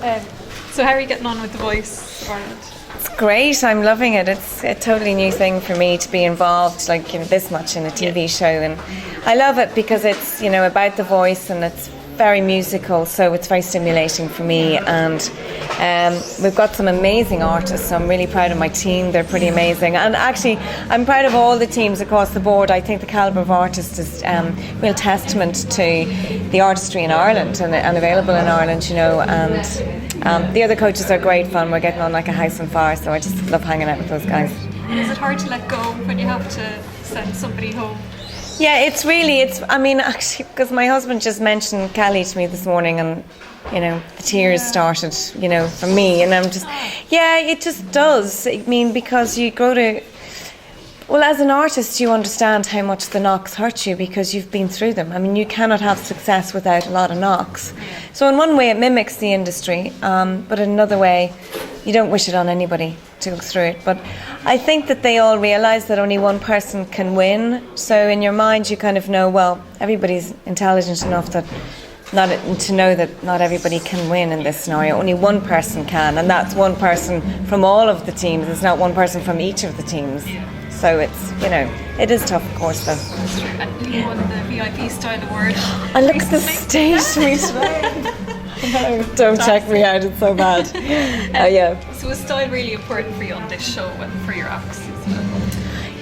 So how are you getting on with The Voice of Ireland? It's great. I'm loving it. It's a totally new thing for me to be involved, like, this much in a TV show, and I love it because it's, about the voice, and it's very musical, so it's very stimulating for me. And we've got some amazing artists, so I'm really proud of my team. They're pretty amazing, and actually I'm proud of all the teams across the board. I think the calibre of artists is real testament to the artistry in Ireland and available in Ireland, and the other coaches are great fun. We're getting on like a house on fire, so I just love hanging out with those guys. And is it hard to let go when you have to send somebody home? Yeah, actually, because my husband just mentioned Kelly to me this morning, and the tears started, from me, and I'm just, it just does. Because you grow to, well, as an artist, you understand how much the knocks hurt you because you've been through them. You cannot have success without a lot of knocks. So in one way, it mimics the industry, but in another way, you don't wish it on anybody to go through it. But I think that they all realise that only one person can win. So in your mind, you kind of know, well, everybody's intelligent enough to know that not everybody can win in this scenario. Only one person can, and that's one person from all of the teams. It's not one person from each of the teams. So it's, it is tough, of course, though. That's true. And you won the VIP Style Award. And look at the stage to me today. No, don't check me out, it's so bad. So is style really important for you on this show and for your acts as well?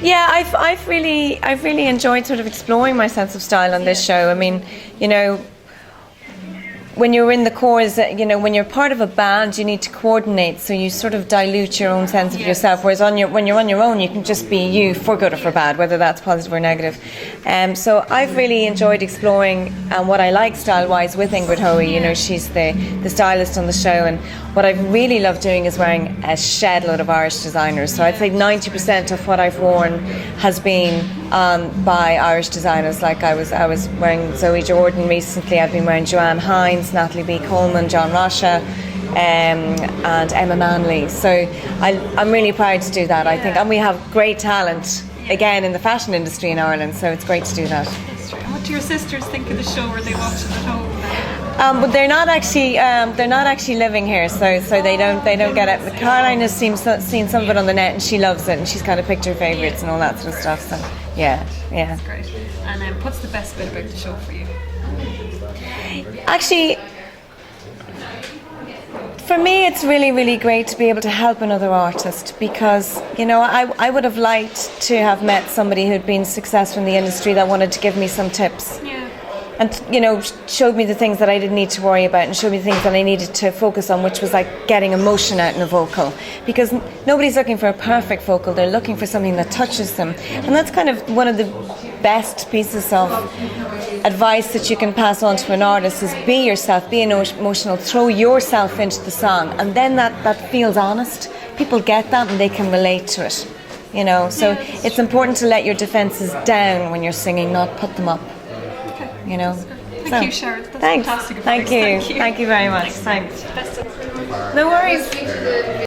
Yeah, I've really enjoyed sort of exploring my sense of style on this show. When you're in the chorus, when you're part of a band, you need to coordinate, so you sort of dilute your own sense of yourself. Whereas when you're on your own, you can just be you, for good or for bad, whether that's positive or negative. So I've really enjoyed exploring what I like style-wise with Ingrid Hoey. She's the stylist on the show, and what I've really loved doing is wearing a shed load of Irish designers. So I'd say 90% of what I've worn has been by Irish designers. Like I was wearing Zoe Jordan recently. I've been wearing Joanne Hines, Natalie B. Coleman, John Rasha, and Emma Manley. So I'm really proud to do that, I think. And we have great talent, again, in the fashion industry in Ireland, so it's great to do that. That's true. And what do your sisters think of the show? Are they watching at home? But they're not actually living here, so they don't get it. But Caroline has seen some of it on the net, and she loves it, and she's kind of picked her favourites and all that sort of stuff. So yeah. That's great. And what's the best bit about the show for you? Actually, for me, it's really, really great to be able to help another artist, because I would have liked to have met somebody who'd been successful in the industry that wanted to give me some tips. And showed me the things that I didn't need to worry about, and showed me the things that I needed to focus on, which was like getting emotion out in a vocal. Because nobody's looking for a perfect vocal, they're looking for something that touches them. And that's kind of one of the best pieces of advice that you can pass on to an artist, is be yourself, be emotional, throw yourself into the song, and then that feels honest. People get that and they can relate to it. So it's important to let your defences down when you're singing, not put them up. Thank you, Sharon. That's thanks. Fantastic advice. Thank you very much. Thanks. Best of luck. No worries.